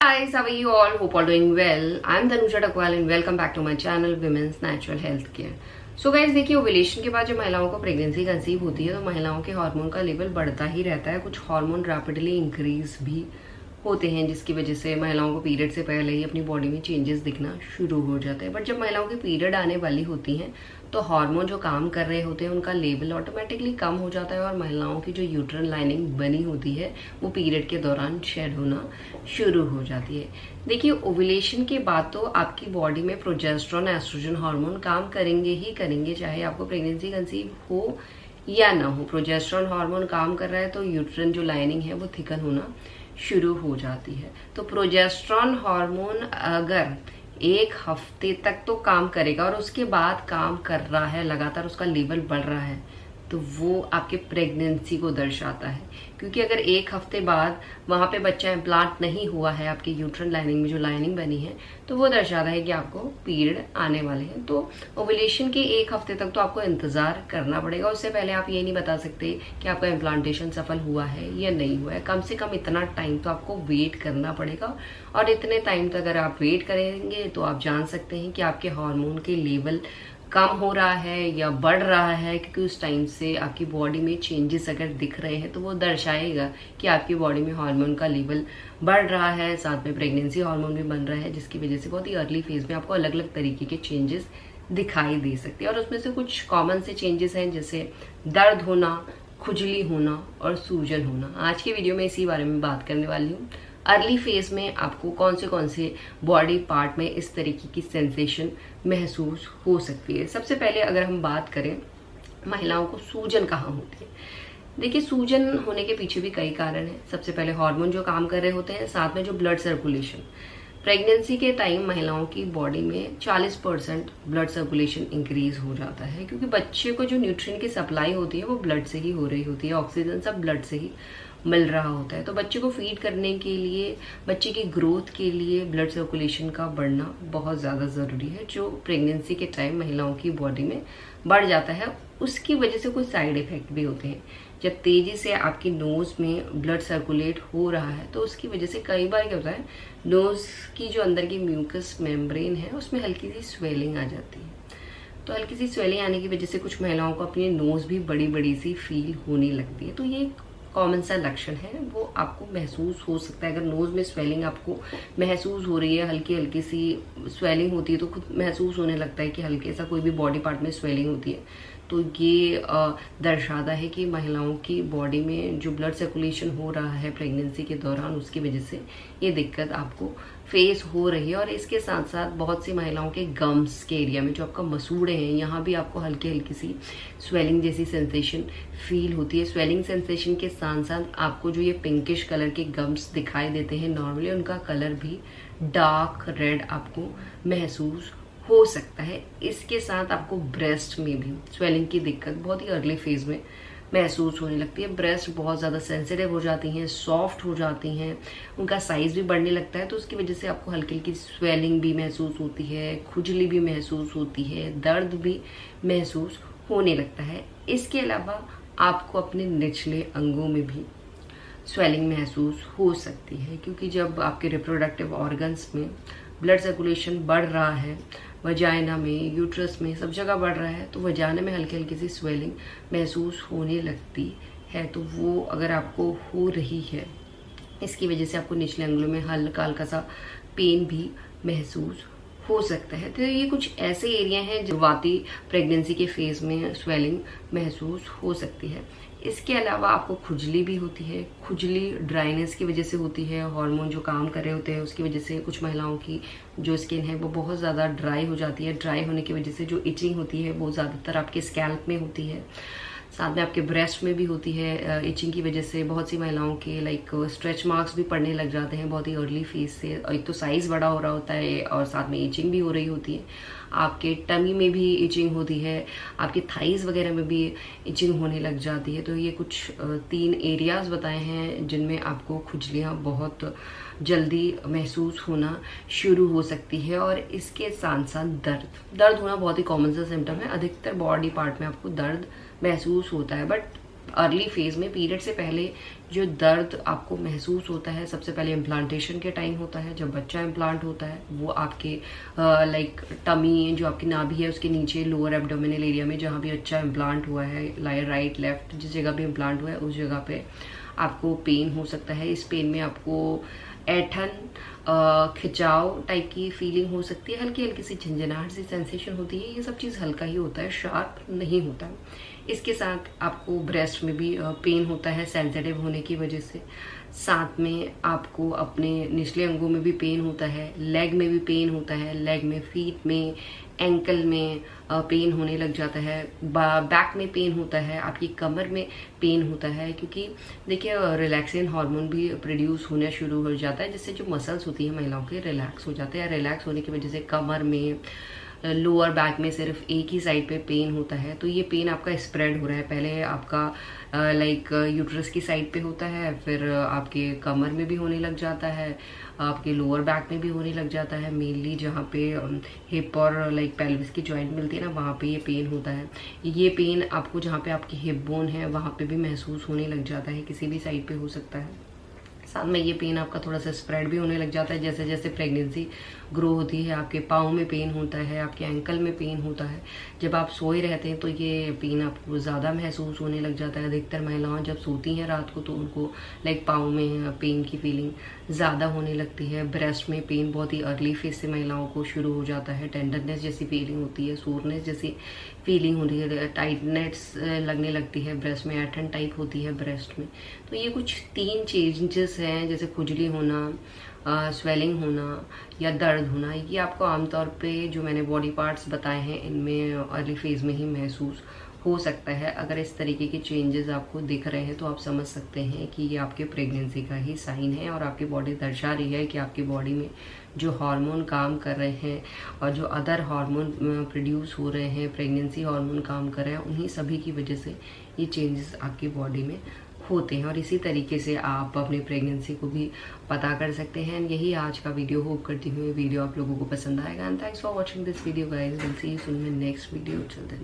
Guys, how are you all? Hope all doing well. I'm Tanusha Takwal and welcome back to my channel Women's Natural Health Care. So guys देखिए, ovulation के बाद जब महिलाओं को pregnancy conceive होती है तो महिलाओं के हार्मोन का लेवल बढ़ता ही रहता है। कुछ हार्मोन रैपिडली इंक्रीज भी होते हैं जिसकी वजह से महिलाओं को पीरियड से पहले ही अपनी बॉडी में चेंजेस दिखना शुरू हो जाते हैं। बट जब महिलाओं की पीरियड आने वाली होती हैं तो हार्मोन जो काम कर रहे होते हैं उनका लेवल ऑटोमेटिकली कम हो जाता है और महिलाओं की जो यूट्रन लाइनिंग बनी होती है वो पीरियड के दौरान शेड होना शुरू हो जाती है। देखिए, ओव्यूलेशन के बाद तो आपकी बॉडी में प्रोजेस्टेरोन, एस्ट्रोजन हार्मोन काम करेंगे ही करेंगे, चाहे आपको प्रेगनेंसी कंसीव हो या ना हो। प्रोजेस्टेरोन हार्मोन काम कर रहा है तो यूट्रन जो लाइनिंग है वो थिकन होना शुरू हो जाती है। तो प्रोजेस्टेरोन हार्मोन अगर एक हफ्ते तक तो काम करेगा और उसके बाद काम कर रहा है, लगातार उसका लेवल बढ़ रहा है, तो वो आपके प्रेगनेंसी को दर्शाता है। क्योंकि अगर एक हफ्ते बाद वहां पे बच्चा इम्प्लांट नहीं हुआ है आपके यूट्रन लाइनिंग में जो लाइनिंग बनी है, तो वो दर्शाता है कि आपको पीरियड आने वाले हैं। तो ओव्यूलेशन के एक हफ्ते तक तो आपको इंतजार करना पड़ेगा। उससे पहले आप ये नहीं बता सकते कि आपका इम्प्लांटेशन सफल हुआ है या नहीं हुआ है। कम से कम इतना टाइम तो आपको वेट करना पड़ेगा और इतने टाइम तक अगर आप वेट करेंगे तो आप जान सकते हैं कि आपके हार्मोन के लेवल कम हो रहा है या बढ़ रहा है। क्योंकि उस टाइम से आपकी बॉडी में चेंजेस अगर दिख रहे हैं तो वो दर्शाएगा कि आपकी बॉडी में हार्मोन का लेवल बढ़ रहा है, साथ में प्रेगनेंसी हार्मोन भी बन रहा है, जिसकी वजह से बहुत ही अर्ली फेज में आपको अलग अलग तरीके के चेंजेस दिखाई दे सकते हैं। और उसमें से कुछ कॉमन से चेंजेस हैं जैसे दर्द होना, खुजली होना और सूजन होना। आज के वीडियो में इसी बारे में बात करने वाली हूँ। अर्ली फेज में आपको कौन से बॉडी पार्ट में इस तरीके की सेंसेशन महसूस हो सकती है। सबसे पहले अगर हम बात करें महिलाओं को सूजन कहाँ होती है। देखिए, सूजन होने के पीछे भी कई कारण हैं। सबसे पहले हार्मोन जो काम कर रहे होते हैं, साथ में जो ब्लड सर्कुलेशन। प्रेगनेंसी के टाइम महिलाओं की बॉडी में 40% ब्लड सर्कुलेशन इंक्रीज हो जाता है, क्योंकि बच्चे को जो न्यूट्रिएंट की सप्लाई होती है वो ब्लड से ही हो रही होती है, ऑक्सीजन सब ब्लड से ही मिल रहा होता है। तो बच्चे को फीड करने के लिए, बच्चे की ग्रोथ के लिए ब्लड सर्कुलेशन का बढ़ना बहुत ज़्यादा ज़रूरी है, जो प्रेगनेंसी के टाइम महिलाओं की बॉडी में बढ़ जाता है। उसकी वजह से कुछ साइड इफेक्ट भी होते हैं। जब तेजी से आपकी नोज में ब्लड सर्कुलेट हो रहा है तो उसकी वजह से कई बार क्या होता है, नोज की जो अंदर की म्यूकस मेम्ब्रेन है उसमें हल्की सी स्वेलिंग आ जाती है। तो हल्की सी स्वेलिंग आने की वजह से कुछ महिलाओं को अपनी नोज भी बड़ी बड़ी सी फील होने लगती है। तो ये कॉमन सा लक्षण है, वो आपको महसूस हो सकता है। अगर नोज में स्वेलिंग आपको महसूस हो रही है, हल्की हल्की सी स्वेलिंग होती है, तो खुद महसूस होने लगता है कि हल्के सा कोई भी बॉडी पार्ट में स्वेलिंग होती है, तो ये दर्शाता है कि महिलाओं की बॉडी में जो ब्लड सर्कुलेशन हो रहा है प्रेगनेंसी के दौरान, उसकी वजह से ये दिक्कत आपको फेस हो रही है। और इसके साथ साथ बहुत सी महिलाओं के गम्स के एरिया में, जो आपका मसूड़े हैं, यहाँ भी आपको हल्की हल्की सी स्वेलिंग जैसी सेंसेशन फील होती है। स्वेलिंग सेंसेशन के साथ साथ आपको जो ये पिंकिश कलर के गम्स दिखाई देते हैं, नॉर्मली उनका कलर भी डार्क रेड आपको महसूस हो सकता है। इसके साथ आपको ब्रेस्ट में भी स्वेलिंग की दिक्कत बहुत ही अर्ली फेज में महसूस होने लगती है। ब्रेस्ट बहुत ज़्यादा सेंसिटिव हो जाती हैं, सॉफ्ट हो जाती हैं, उनका साइज भी बढ़ने लगता है। तो उसकी वजह से आपको हल्की हल्की स्वेलिंग भी महसूस होती है, खुजली भी महसूस होती है, दर्द भी महसूस होने लगता है। इसके अलावा आपको अपने निचले अंगों में भी स्वेलिंग महसूस हो सकती है, क्योंकि जब आपके रिप्रोडक्टिव ऑर्गन्स में ब्लड सर्कुलेशन बढ़ रहा है, वजाइना में, यूट्रस में, सब जगह बढ़ रहा है, तो वजाइना में हल्की हल्की सी स्वेलिंग महसूस होने लगती है। तो वो अगर आपको हो रही है, इसकी वजह से आपको निचले अंगुलों में हल्का हल्का सा पेन भी महसूस हो सकता है। तो ये कुछ ऐसे एरिया हैं शुरुआती प्रेगनेंसी के फेज में स्वेलिंग महसूस हो सकती है। इसके अलावा आपको खुजली भी होती है। खुजली ड्राइनेस की वजह से होती है, हार्मोन जो काम कर रहे होते हैं उसकी वजह से कुछ महिलाओं की जो स्किन है वो बहुत ज़्यादा ड्राई हो जाती है। ड्राई होने की वजह से जो इचिंग होती है वो ज़्यादातर आपके स्कैल्प में होती है, साथ में आपके ब्रेस्ट में भी होती है। इचिंग की वजह से बहुत सी महिलाओं के स्ट्रेच मार्क्स भी पड़ने लग जाते हैं बहुत ही अर्ली फेज से। एक तो साइज बड़ा हो रहा होता है और साथ में इचिंग भी हो रही होती है। आपके टमी में भी इचिंग होती है, आपके थाइज वगैरह में भी इचिंग होने लग जाती है। तो ये कुछ 3 एरियाज बताए हैं जिनमें आपको खुजलियाँ बहुत जल्दी महसूस होना शुरू हो सकती है। और इसके साथ साथ दर्द होना बहुत ही कॉमन सा सिम्टम है। अधिकतर बॉडी पार्ट में आपको दर्द महसूस होता है, बट अर्ली फेज में पीरियड से पहले जो दर्द आपको महसूस होता है सबसे पहले इम्प्लांटेशन के टाइम होता है, जब बच्चा इम्प्लांट होता है वो आपके लाइक टमी जो आपकी नाभि है उसके नीचे लोअर एब्डोमिनल एरिया में जहाँ भी बच्चा इम्प्लांट हुआ है, राइट लेफ्ट जिस जगह भी इम्प्लांट हुआ है उस जगह पे आपको पेन हो सकता है। इस पेन में आपको ऐठन खिंचाव टाइप की फीलिंग हो सकती है, हल्की हल्की सी झंझनाहट सी सेंसेशन होती है। ये सब चीज़ हल्का ही होता है, शार्प नहीं होता। इसके साथ आपको ब्रेस्ट में भी पेन होता है सेंसिटिव होने की वजह से। साथ में आपको अपने निचले अंगों में भी पेन होता है, लेग में भी पेन होता है, लेग में, फीट में, एंकल में पेन होने लग जाता है, बैक में पेन होता है, आपकी कमर में पेन होता है। क्योंकि देखिए रिलैक्सिन हार्मोन भी प्रोड्यूस होना शुरू हो जाता है जिससे जो मसल्स होती है महिलाओं के रिलैक्स हो जाते हैं। रिलैक्स होने की वजह से कमर में, लोअर बैक में सिर्फ एक ही साइड पे पेन होता है। तो ये पेन आपका स्प्रेड हो रहा है, पहले आपका लाइक यूट्रस की साइड पे होता है, फिर आपके कमर में भी होने लग जाता है, आपके लोअर बैक में भी होने लग जाता है। मेनली जहाँ पे हिप और लाइक पेल्विस की जॉइंट मिलती है ना वहाँ पे ये पेन होता है। ये पेन आपको जहाँ पे आपकी हिप बोन है वहाँ पे भी महसूस होने लग जाता है, किसी भी साइड पे हो सकता है। साथ में ये पेन आपका थोड़ा सा स्प्रेड भी होने लग जाता है जैसे जैसे प्रेगनेंसी ग्रो होती है। आपके पाँव में पेन होता है, आपके एंकल में पेन होता है। जब आप सोए रहते हैं तो ये पेन आपको ज़्यादा महसूस होने लग जाता है। अधिकतर महिलाएं जब सोती हैं रात को तो उनको लाइक पाँव में पेन की फीलिंग ज़्यादा होने लगती है। ब्रेस्ट में पेन बहुत ही अर्ली फेज से महिलाओं को शुरू हो जाता है, टेंडरनेस जैसी फीलिंग होती है, सोरनेस जैसी फीलिंग होती है, टाइटनेस लगने लगती है ब्रेस्ट में, ऐठन टाइप होती है ब्रेस्ट में। तो ये कुछ 3 चेंजेस हैं जैसे खुजली होना, स्वेलिंग होना या दर्द होना। ये आपको आमतौर पे जो मैंने बॉडी पार्ट्स बताए हैं इनमें अर्ली फेज में ही महसूस हो सकता है। अगर इस तरीके के चेंजेस आपको दिख रहे हैं तो आप समझ सकते हैं कि ये आपके प्रेगनेंसी का ही साइन है और आपकी बॉडी दर्शा रही है कि आपकी बॉडी में जो हार्मोन काम कर रहे हैं और जो अदर हार्मोन प्रोड्यूस हो रहे हैं, प्रेगनेंसी हार्मोन काम कर रहे हैं, उन्हीं सभी की वजह से ये चेंजेस आपकी बॉडी में होते हैं। और इसी तरीके से आप अपनी प्रेगनेंसी को भी पता कर सकते हैं। यही आज का वीडियो, होप करती हूँ ये वीडियो आप लोगों को पसंद आएगा। And thanks for watching this video guys, will see you soon in next video. Till then.